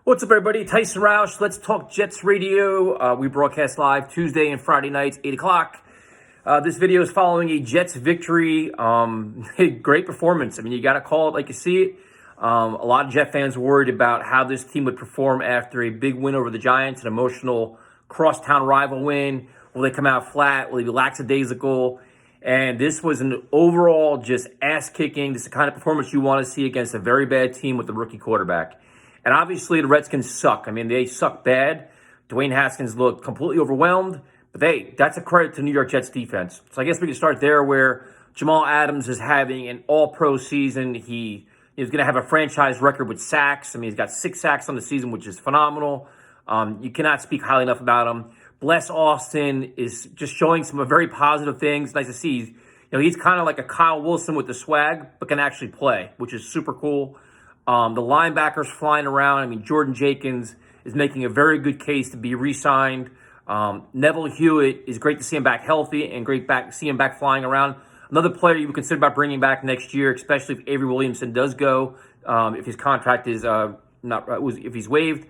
What's up, everybody? Tyson Roush. Let's talk Jets radio. We broadcast live Tuesday and Friday nights, 8 o'clock. This video is following a Jets victory. Great performance. I mean, you got to call it like you see it. A lot of Jet fans worried about how this team would perform after a big win over the Giants, an emotional crosstown rival win. Will they come out flat? Will they be lackadaisical? And this was an overall just ass-kicking. This is the kind of performance you want to see against a very bad team with a rookie quarterback. And obviously, the Redskins suck. I mean, they suck bad. Dwayne Haskins looked completely overwhelmed. But that's a credit to New York Jets defense. So I guess we can start there where Jamal Adams is having an all-pro season. He is going to have a franchise record with sacks. I mean, he's got 6 sacks on the season, which is phenomenal. You cannot speak highly enough about him. Bless Austin is just showing some very positive things. Nice to see. He's kind of like a Kyle Wilson with the swag, but can actually play, which is super cool. The linebackers flying around. I mean, Jordan Jenkins is making a very good case to be re-signed. Neville Hewitt is great to see him back healthy and great to see him back flying around. Another player you would consider about bringing back next year, especially if Avery Williamson does go, if his contract is if he's waived.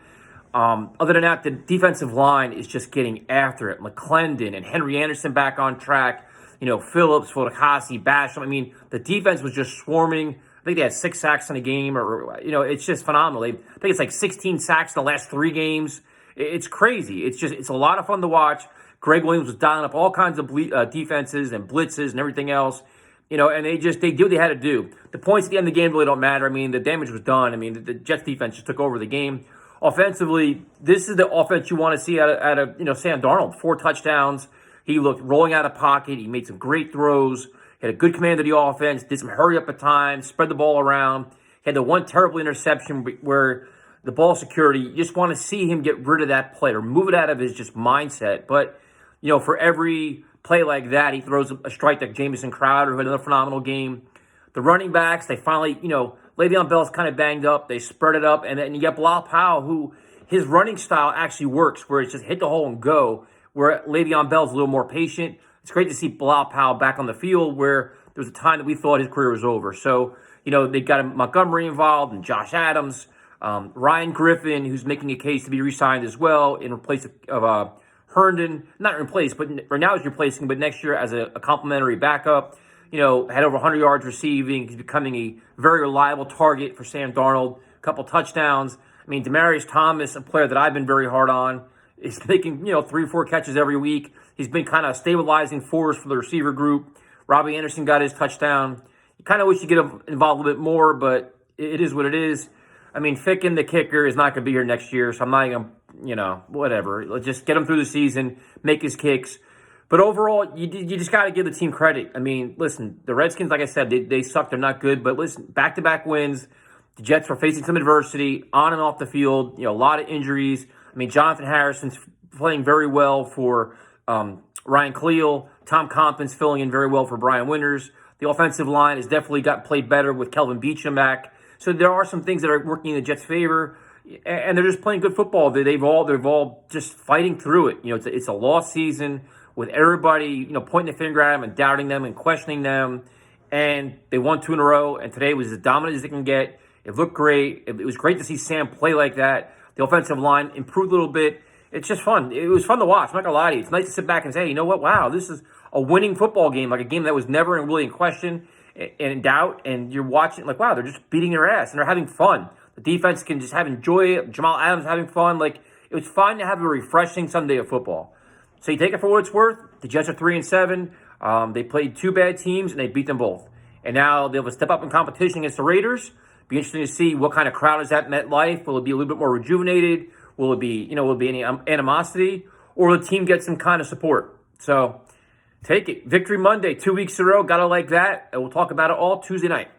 Other than that, the defensive line is just getting after it. McClendon and Henry Anderson back on track. Phillips, Fodakasi, Basham. I mean, the defense was just swarming. I think they had 6 sacks in a game, it's just phenomenal. I think it's like 16 sacks in the last 3 games. It's crazy. It's a lot of fun to watch. Greg Williams was dialing up all kinds of defenses and blitzes and everything else. And they did what they had to do. The points at the end of the game really don't matter. I mean, the damage was done. I mean, the Jets defense just took over the game. Offensively, this is the offense you want to see out of Sam Darnold. 4 touchdowns. He looked rolling out of pocket. He made some great throws. Had a good command of the offense. Did some hurry up at times. Spread the ball around. Had the one terrible interception where the ball security, you just want to see him get rid of that play or move it out of his just mindset. But, for every play like that, he throws a strike like Jamison Crowder, who had another phenomenal game. The running backs, they finally, Le'Veon Bell's kind of banged up. They spread it up. And then you get Bilal Powell, who his running style actually works, where it's just hit the hole and go, where Le'Veon Bell's a little more patient. It's great to see Bilal Powell back on the field, where there was a time that we thought his career was over. So, they got Montgomery involved and Josh Adams. Ryan Griffin, who's making a case to be re-signed as well in place of Herndon. Not in place, but right now he's replacing, but next year as a complimentary backup. Had over 100 yards receiving. He's becoming a very reliable target for Sam Darnold. A couple touchdowns. I mean, Demaryius Thomas, a player that I've been very hard on, is making, 3 or 4 catches every week. He's been kind of stabilizing force for the receiver group. Robbie Anderson got his touchdown. You kind of wish you could get involved a little bit more, but it is what it is. I mean, Ficken, the kicker, is not going to be here next year, so I'm not going to, whatever. Let's just get him through the season, make his kicks. But overall, you just got to give the team credit. I mean, listen, the Redskins, like I said, they suck. They're not good. But listen, back-to-back wins. The Jets were facing some adversity on and off the field. A lot of injuries. I mean, Jonathan Harrison's playing very well for Ryan Cleal. Tom Compton's filling in very well for Brian Winters. The offensive line has definitely played better with Kelvin Beachum back. So there are some things that are working in the Jets' favor, and they're just playing good football. They've all just fighting through it. It's a lost season with everybody pointing the finger at them and doubting them and questioning them. And they won 2 in a row, and today was as dominant as they can get. It looked great. It was great to see Sam play like that. The offensive line improved a little bit. It's just fun. It was fun to watch. I'm not going to lie to you. It's nice to sit back and say, you know what? Wow, this is a winning football game, like a game that was never really in question and in doubt. And you're watching like, wow, they're just beating their ass and they're having fun. The defense can just enjoy it. Jamal Adams having fun. Like, it was fun to have a refreshing Sunday of football. So you take it for what it's worth. The Jets are 3-7. They played 2 bad teams and they beat them both. And now they'll have a step up in competition against the Raiders. Be interesting to see what kind of crowd is at MetLife. Will it be a little bit more rejuvenated? Will it be, any animosity? Or will the team get some kind of support? So take it. Victory Monday, 2 weeks in a row. Gotta like that. And we'll talk about it all Tuesday night.